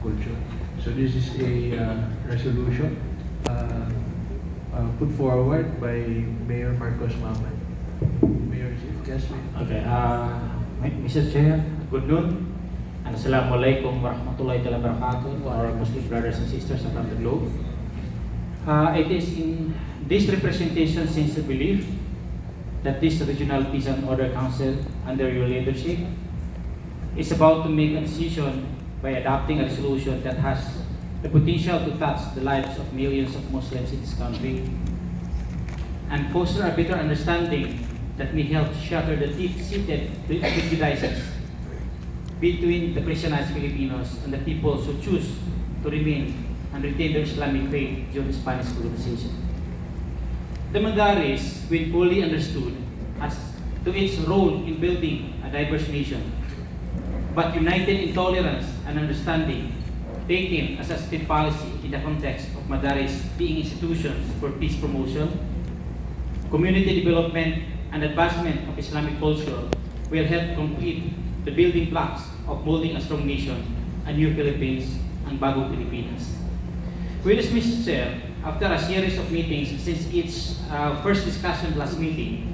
culture. So this is a resolution put forward by Mayor Marcos Mamay. Mayor, yes, ma'am. Okay, Mr. Chair, good noon. And Assalamualaikum warahmatullahi wabarakatuh to our Muslim brothers and sisters around the globe. It is in this representation since the belief that this Regional Peace and Order Council, under your leadership, is about to make a decision by adopting a resolution that has the potential to touch the lives of millions of Muslims in this country and foster a better understanding that may help shatter the deep-seated prejudices between the Christianized Filipinos and the peoples who choose to remain and retain their Islamic faith during Spanish colonization. The Madaris, when fully understood as to its role in building a diverse nation, but united in tolerance and understanding, taken as a state policy in the context of Madaris being institutions for peace promotion, community development, and advancement of Islamic culture, will help complete the building blocks of building a strong nation, a new Philippines, and bagong Pilipinas. With this, Mr. Chair, after a series of meetings since its first discussion last meeting,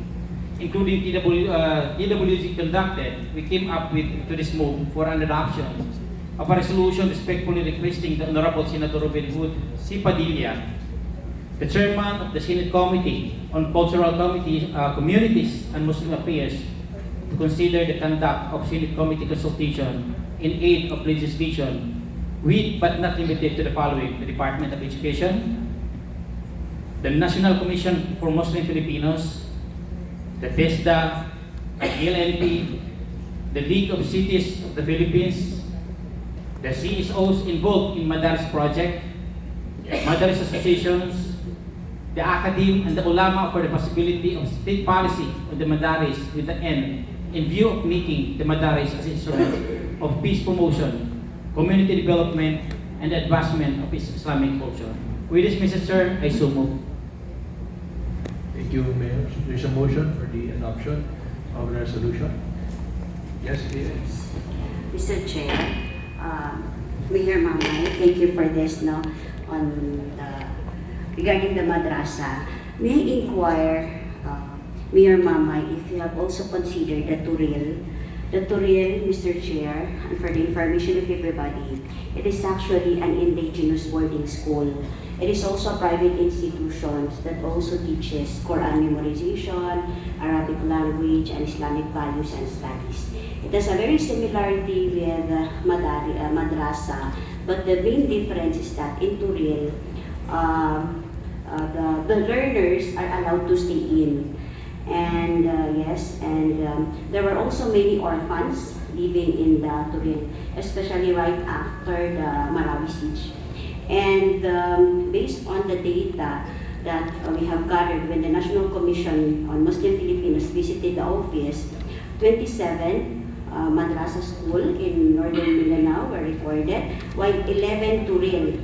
including TWG conducted, we came up with to this move for an adoption of a resolution respectfully requesting the Honorable Senator Robinhood C. Padilla, the Chairman of the Senate Committee on Cultural Communities and Muslim Affairs, to consider the conduct of Senate Committee consultation in aid of legislation with but not limited to the following: the Department of Education, the National Commission for Muslim Filipinos, the TESDA, LMP, the League of Cities of the Philippines, the CSOs involved in Madaris project, Madaris associations, the Academe and the ULAMA for the possibility of state policy on the Madaris with the end in view of making the Madaris as instrument of peace promotion, community development, and advancement of Islamic culture. With this, Mr. Chair, I so move. Thank you, Mayor. There's a motion for the adoption of the resolution. Yes, yes. Mr. Chair, Mayor Mamay, thank you for this, no, regarding the madrasa. May I inquire, Mayor Mamay, if you have also considered the Turil. The Turil, Mr. Chair, and for the information of everybody, it is actually an indigenous boarding school. It is also a private institution that also teaches Quran memorization, Arabic language, and Islamic values and studies. It has a very similarity with madrasa, but the main difference is that in Turil, the learners are allowed to stay in. And there were also many orphans living in the Turil, especially right after the Marawi siege. And based on the data that we have gathered when the National Commission on Muslim Filipinos visited the office, 27 madrasa school in northern Mindanao were recorded, while 11 Turil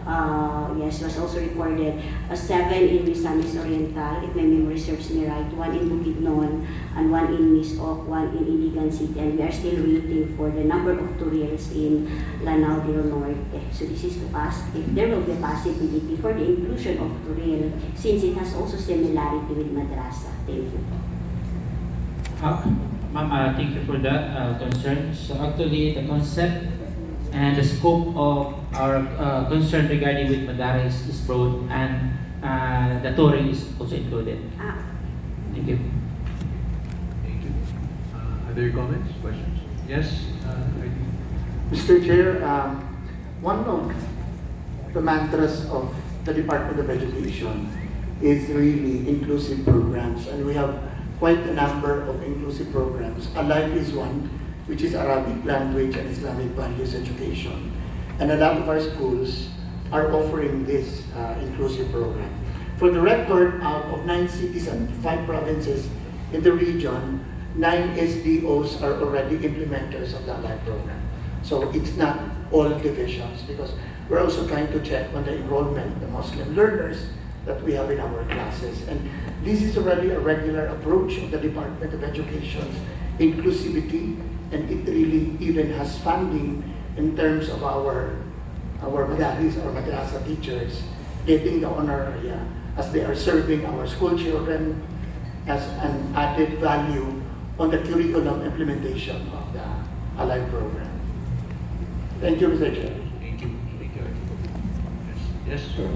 was also recorded. 7 in Misamis Oriental, if my memory serves me right, 1 in Bukidnon, and 1 in Misok, 1 in Iligan City, and we are still waiting for the number of Turils in Lanao del Norte. So this is to ask if there will be a possibility for the inclusion of Turil, since it has also similarity with madrasa. Thank you. Ma'am, thank you for that concern. So actually, the concept and the scope of our concern regarding with Madaris is broad, and the touring is also included. Thank you. Thank you. Other comments, questions? Yes, Mr. Chair, one of the mantras of the Department of Education is really inclusive programs, and we have quite a number of inclusive programs. Alive is one, which is Arabic language and Islamic values education. And a lot of our schools are offering this inclusive program. For the record, out of 9 cities and 5 provinces in the region, 9 SDOs are already implementers of that live program. So it's not all divisions, because we're also trying to check on the enrollment of the Muslim learners that we have in our classes. And this is already a regular approach of the Department of Education's inclusivity, and it really even has funding in terms of our Madaris or madrasa teachers getting the honoraria as they are serving our school children as an added value on the curriculum implementation of the Alive program. Thank you, Mr. Chair. Thank you. Thank you. Yes, sir.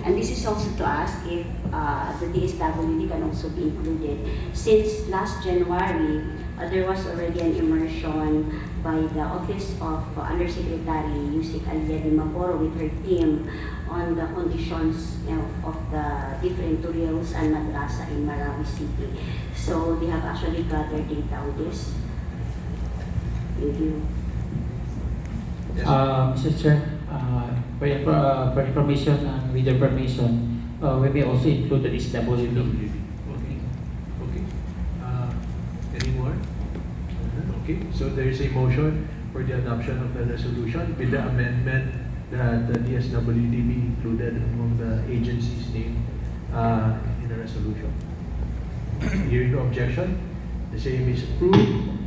And this is also to ask if the DSWD can also be included. Since last January, there was already an immersion by the Office of Undersecretary Yusik Aliyadi Maporo with her team on the conditions of the different tutorials and madrasa in Marawi City. So they have actually gathered data on this. Thank you. Yes. Mr. Chair, for your permission and with your permission, we may also include the DSWD. Okay. Okay. Any more? Okay. So there is a motion for the adoption of the resolution with the amendment that the DSWD be included among the agencies named in the resolution. Hearing no objection, the same is approved.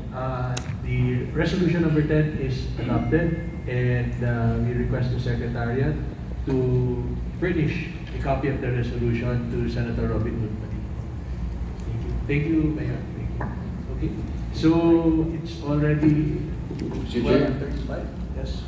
The resolution number 10 is adopted, and we request the Secretariat to furnish a copy of the resolution to Senator Robinhood. Thank you, Mayor. Thank you. Okay, so it's already Mr. Chair. 12:35. Yes.